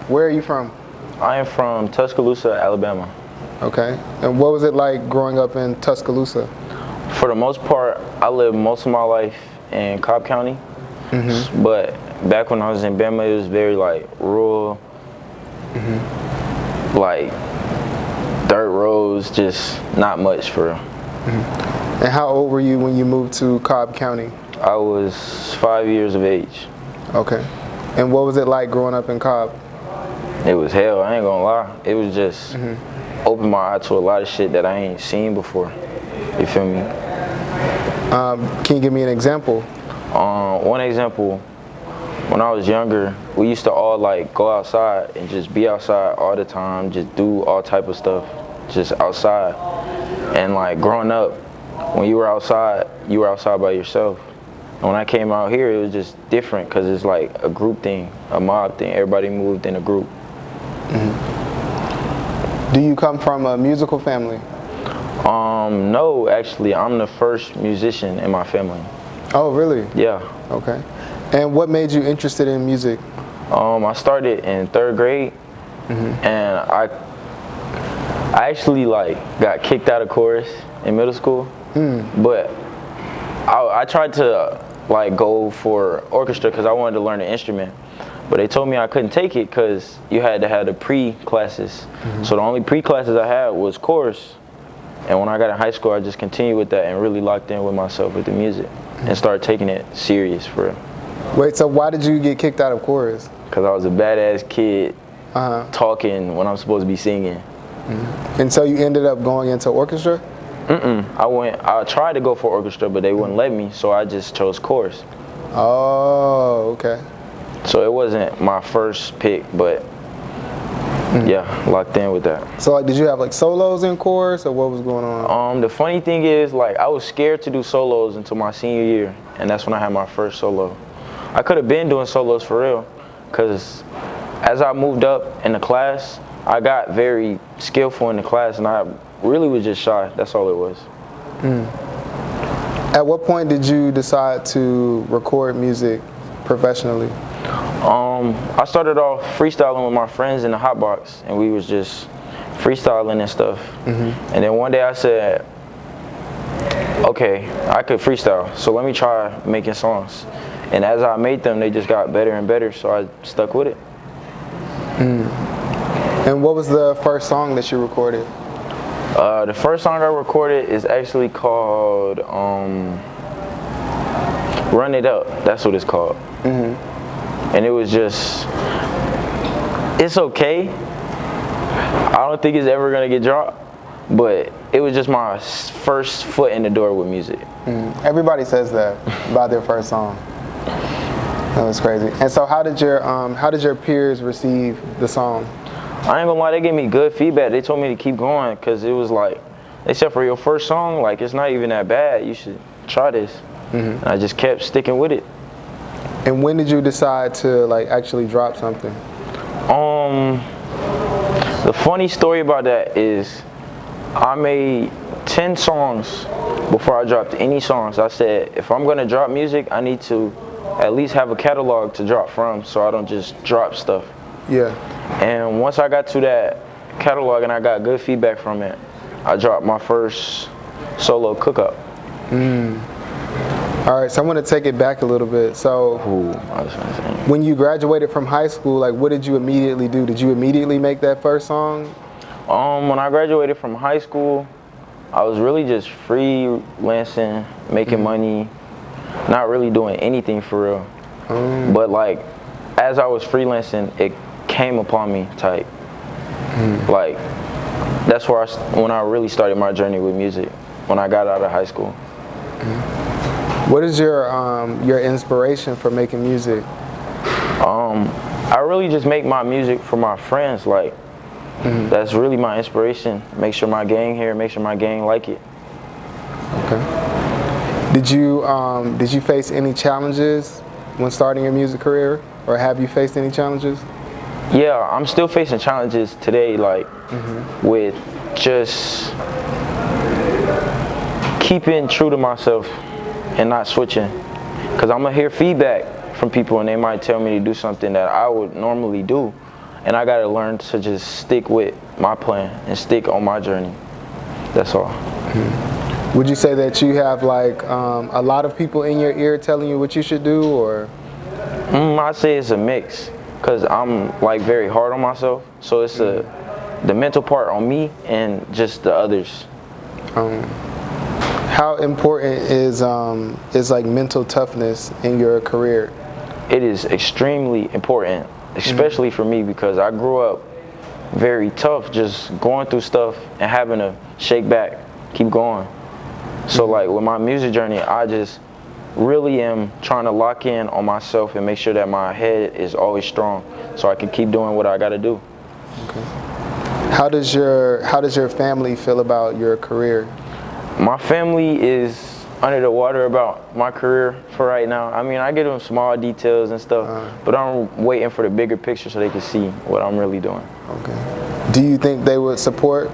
Where are you from? I am from Tuscaloosa, Alabama. Okay. And what was it like growing up in Tuscaloosa? For the most part, I lived most of my life in Cobb County. But back when I was in Bama, it was very like rural, like dirt roads, just not much for real. And how old were you when you moved to Cobb County? I was 5 years of age. Okay. And what was it like growing up in Cobb? It was hell, I ain't gonna lie. It was just opened my eye to a lot of shit that I ain't seen before. You feel me? Can you give me an example? One example, when I was younger, we used to all like go outside and just be outside all the time, just do all type of stuff, just outside. And like growing up, when you were outside by yourself. And when I came out here, it was just different because it's like a group thing, a mob thing. Everybody moved in a group. Do you come from a musical family? No, actually, I'm the first musician in my family. Oh, really? Yeah. Okay. And what made you interested in music? I started in 3rd grade, and I actually like got kicked out of chorus in middle school, but I tried to like go for orchestra because I wanted to learn an instrument, but they told me I couldn't take it because you had to have the pre-classes. So the only pre-classes I had was chorus, and when I got in high school, I just continued with that and really locked in with myself with the music and started taking it serious for real. Wait, so why did you get kicked out of chorus? Because I was a badass kid talking when I'm supposed to be singing. And so you ended up going into orchestra? I tried to go for orchestra, but they wouldn't let me, so I just chose chorus. Oh, okay. So it wasn't my first pick, but yeah, locked in with that. So like, did you have like solos in chorus, or what was going on? The funny thing is, like, I was scared to do solos until my senior year, and that's when I had my first solo. I could have been doing solos for real, because as I moved up in the class, I got very skillful in the class, and I really was just shy. That's all it was. At what point did you decide to record music professionally? I started off freestyling with my friends in the hot box, and we was just freestyling and stuff. And then one day I said, okay, I could freestyle, so let me try making songs. And as I made them, they just got better and better, so I stuck with it. And what was the first song that you recorded? The first song I recorded is actually called Run It Up. That's what it's called. And it was just, it's okay. I don't think it's ever gonna get dropped, but it was just my first foot in the door with music. Everybody says that about their first song. That was crazy. And so how did your peers receive the song? I ain't gonna lie, they gave me good feedback. They told me to keep going because it was like, they said for your first song, like it's not even that bad. You should try this. And I just kept sticking with it. And when did you decide to like actually drop something? The funny story about that is I made 10 songs before I dropped any songs. I said, if I'm gonna drop music, I need to at least have a catalog to drop from so I don't just drop stuff. Yeah. And once I got to that catalog and I got good feedback from it, I dropped my first solo cook-up. All right, so I'm gonna take it back a little bit. So when you graduated from high school, like what did you immediately do? Did you immediately make that first song? When I graduated from high school, I was really just freelancing, making money, not really doing anything for real. But like, as I was freelancing, it came upon me type. Like, that's where when I really started my journey with music, when I got out of high school. What is your inspiration for making music? I really just make my music for my friends. Like, that's really my inspiration. Make sure my gang here, make sure my gang like it. Okay. Did you face any challenges when starting your music career, or have you faced any challenges? Yeah, I'm still facing challenges today, like with just keeping true to myself and not switching, because I'm gonna hear feedback from people and they might tell me to do something that I would normally do, and I gotta learn to just stick with my plan and stick on my journey. That's all. Would you say that you have like a lot of people in your ear telling you what you should do, or? I say it's a mix, cause I'm like very hard on myself. So it's the mental part on me and just the others. How important is like mental toughness in your career? It is extremely important, especially for me, because I grew up very tough, just going through stuff and having to shake back, keep going. So like with my music journey, I just really am trying to lock in on myself and make sure that my head is always strong so I can keep doing what I gotta do. Okay. How does your family feel about your career? My family is under the water about my career for right now. I mean, I give them small details and stuff, but I'm waiting for the bigger picture so they can see what I'm really doing. Okay. Do you think they would support?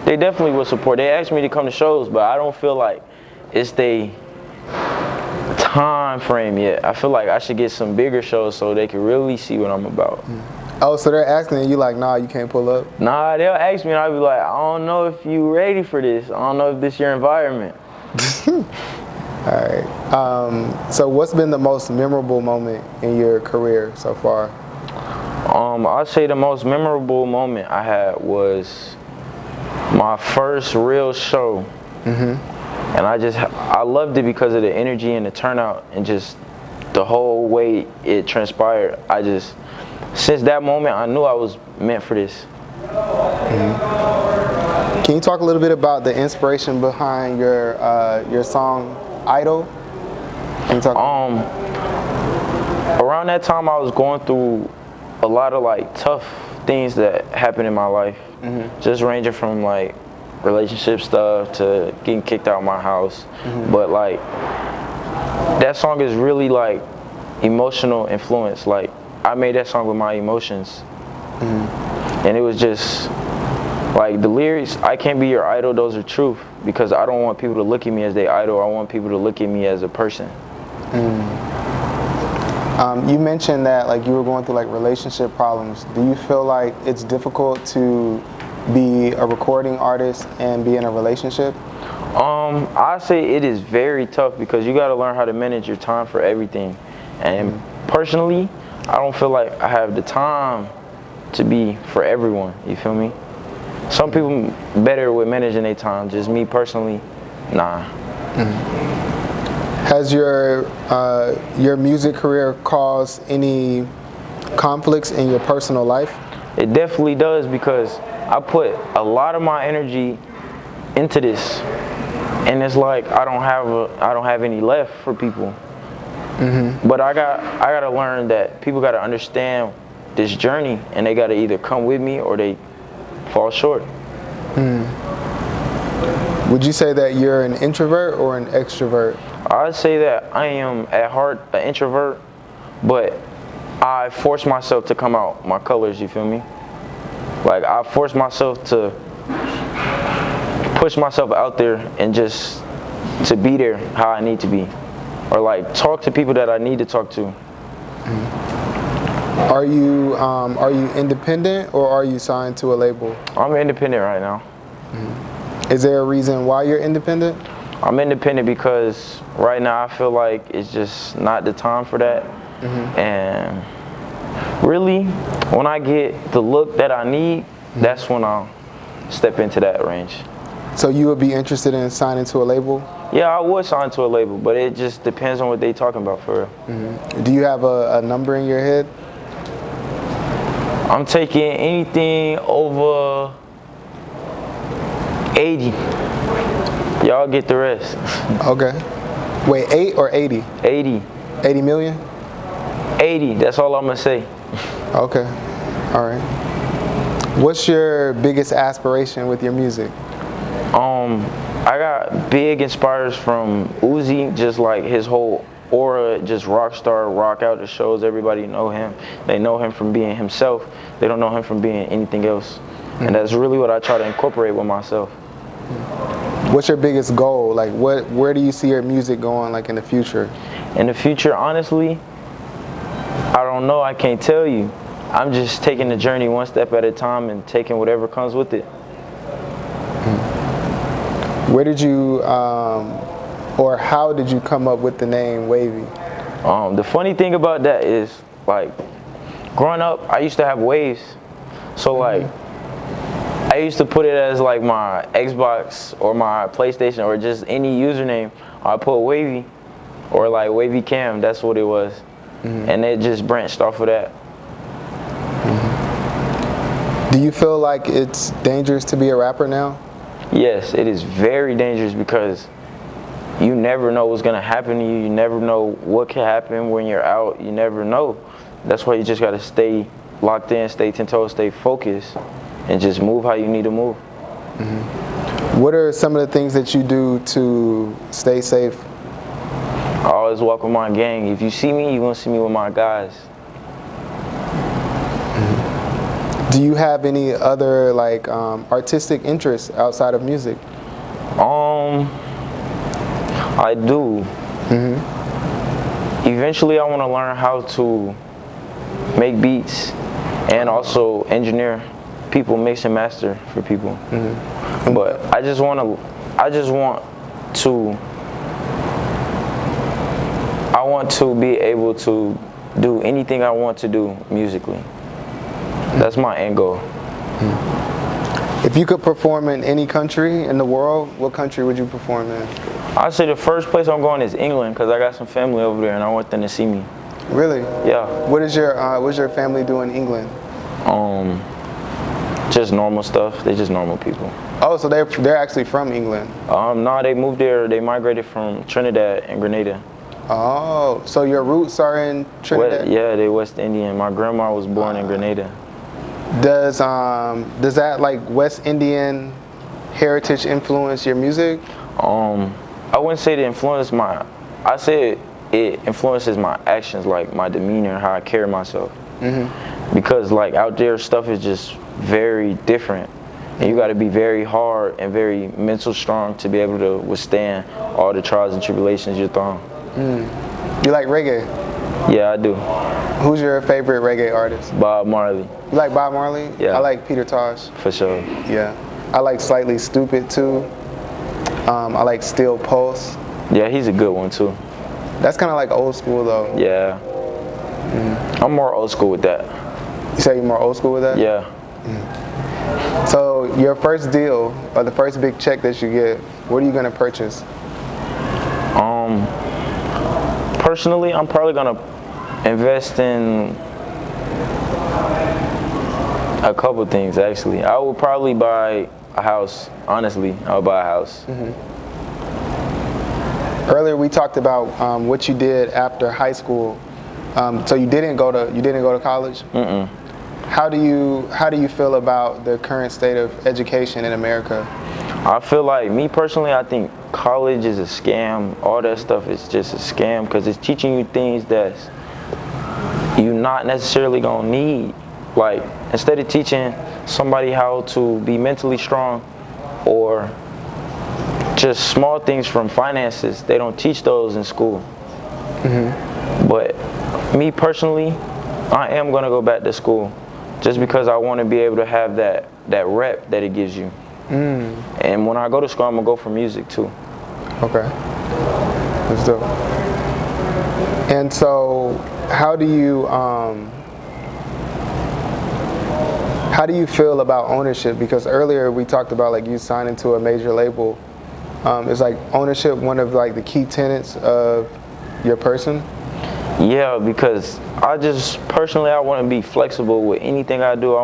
They definitely would support. They asked me to come to shows, but I don't feel like it's the time frame yet. I feel like I should get some bigger shows so they can really see what I'm about. Oh, so they're asking and you like, nah, you can't pull up? Nah, they'll ask me and I'll be like, I don't know if you ready for this. I don't know if this your environment. All right. So what's been the most memorable moment in your career so far? I'd say the most memorable moment I had was my first real show. And I loved it because of the energy and the turnout and just the whole way it transpired. Since that moment, I knew I was meant for this. Can you talk a little bit about the inspiration behind your song Idol? Can you talk? Around that time, I was going through a lot of like tough things that happened in my life, just ranging from like relationship stuff to getting kicked out of my house. But like that song is really like emotional influence. Like I made that song with my emotions, and it was just like the lyrics, I can't be your idol, those are truth, because I don't want people to look at me as their idol. I want people to look at me as a person. You mentioned that like you were going through like relationship problems. Do you feel like it's difficult to be a recording artist and be in a relationship? I say it is very tough because you got to learn how to manage your time for everything. And personally, I don't feel like I have the time to be for everyone. You feel me? Some people better with managing their time. Just me personally, nah. Has your music career caused any conflicts in your personal life? It definitely does, because I put a lot of my energy into this, and it's like I don't have any left for people. But I gotta learn that people gotta understand this journey, and they gotta either come with me or they fall short. Would you say that you're an introvert or an extrovert? I'd say that I am at heart an introvert, but I force myself to come out my colors, you feel me? Like I force myself to push myself out there and just to be there how I need to be, or like talk to people that I need to talk to. Are you independent or are you signed to a label? I'm independent right now. Is there a reason why you're independent? I'm independent because right now I feel like it's just not the time for that. And really, when I get the look that I need, that's when I'll step into that range. So you would be interested in signing to a label? Yeah, I would sign to a label, but it just depends on what they talking about for real. Do you have a number in your head? I'm taking anything over 80. Y'all get the rest. Okay. Wait, 8 or 80? 80. 80 million? 80, that's all I'm gonna say. Okay, all right. What's your biggest aspiration with your music? I got big inspires from Uzi, just like his whole aura, just rock star, rock out the shows. Everybody know him. They know him from being himself. They don't know him from being anything else. And that's really what I try to incorporate with myself. What's your biggest goal? Like, where do you see your music going, like, in the future? In the future, honestly, I don't know. I can't tell you. I'm just taking the journey one step at a time and taking whatever comes with it. Where did you, or how did you come up with the name Wavii? The funny thing about that is, like, growing up, I used to have waves. So, like, I used to put it as, like, my Xbox or my PlayStation or just any username. I put Wavii or, like, Wavii Cam. That's what it was. And it just branched off of that. Do you feel like it's dangerous to be a rapper now? Yes, it is very dangerous because you never know what's gonna happen to you. You never know what can happen when you're out. You never know. That's why you just gotta stay locked in, stay 10 toes, stay focused, and just move how you need to move. What are some of the things that you do to stay safe? I always walk with my gang. If you see me, you're gonna see me with my guys. Do you have any other like artistic interests outside of music? I do. Eventually, I want to learn how to make beats and also engineer people, mix and master for people. But I just want to be able to do anything I want to do musically. That's my end goal. If you could perform in any country in the world, what country would you perform in? I'd say the first place I'm going is England because I got some family over there and I want them to see me. Really? Yeah. What's your family do in England? Just normal stuff. They're just normal people. Oh, so they're actually from England? No, they moved there. They migrated from Trinidad and Grenada. Oh, so your roots are in Trinidad? Yeah, they West Indian. My grandma was born in Grenada. Does that like West Indian heritage influence your music? I wouldn't say it influenced I say it influences my actions, like my demeanor, how I carry myself. Because like out there, stuff is just very different. And you got to be very hard and very mental strong to be able to withstand all the trials and tribulations you're thrown. You like reggae? Yeah, I do. Who's your favorite reggae artist? Bob Marley. You like Bob Marley? Yeah. I like Peter Tosh. For sure. Yeah. I like Slightly Stupid too. I like Steel Pulse. Yeah, he's a good one too. That's kind of like old school though. Yeah. I'm more old school with that. You say you're more old school with that? Yeah. So your first deal or the first big check that you get, what are you gonna purchase? Personally, I'm probably gonna invest in a couple things actually. I would probably buy a house. Honestly, I would buy a house. Earlier we talked about what you did after high school. So you didn't go to college? How do you feel about the current state of education in America? I feel like, me personally, I think college is a scam. All that stuff is just a scam because it's teaching you things that you're not necessarily gonna need. Like, instead of teaching somebody how to be mentally strong or just small things from finances, they don't teach those in school. But me personally, I am gonna go back to school just because I want to be able to have that rep that it gives you. And when I go to school, I'm gonna go for music too. Okay, that's dope. And so, how do you feel about ownership? Because earlier we talked about like you signing to a major label. Is like ownership one of like the key tenets of your person? Yeah, because I want to be flexible with anything I do.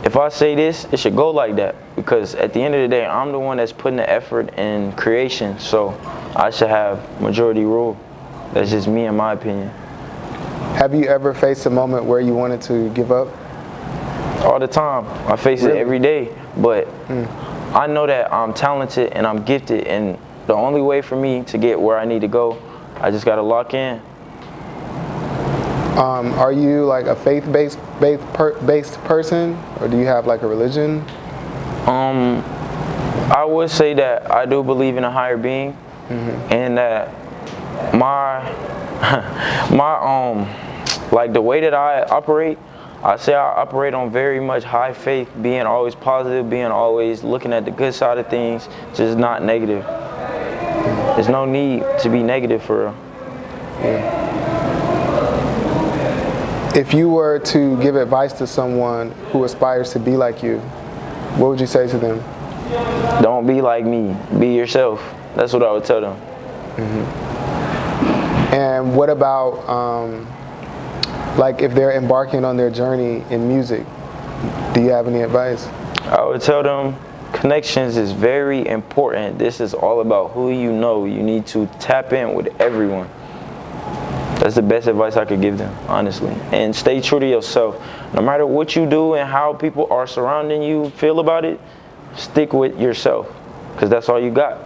If I say this, it should go like that. Because at the end of the day, I'm the one that's putting the effort in creation. So I should have majority rule. That's just me in my opinion. Have you ever faced a moment where you wanted to give up? All the time. I face it every day. But I know that I'm talented and I'm gifted. And the only way for me to get where I need to go, I just got to lock in. Are you like a faith-based person, or do you have like a religion? I would say that I do believe in a higher being, and that my like the way that I operate, I say I operate on very much high faith, being always positive, being always looking at the good side of things, just not negative. There's no need to be negative for real. Yeah. If you were to give advice to someone who aspires to be like you, what would you say to them? Don't be like me. Be yourself. That's what I would tell them. Mm-hmm. And what about, like, if they're embarking on their journey in music, do you have any advice? I would tell them connections is very important. This is all about who you know. You need to tap in with everyone. That's the best advice I could give them, honestly. And stay true to yourself. No matter what you do and how people are surrounding you feel about it, stick with yourself, because that's all you got.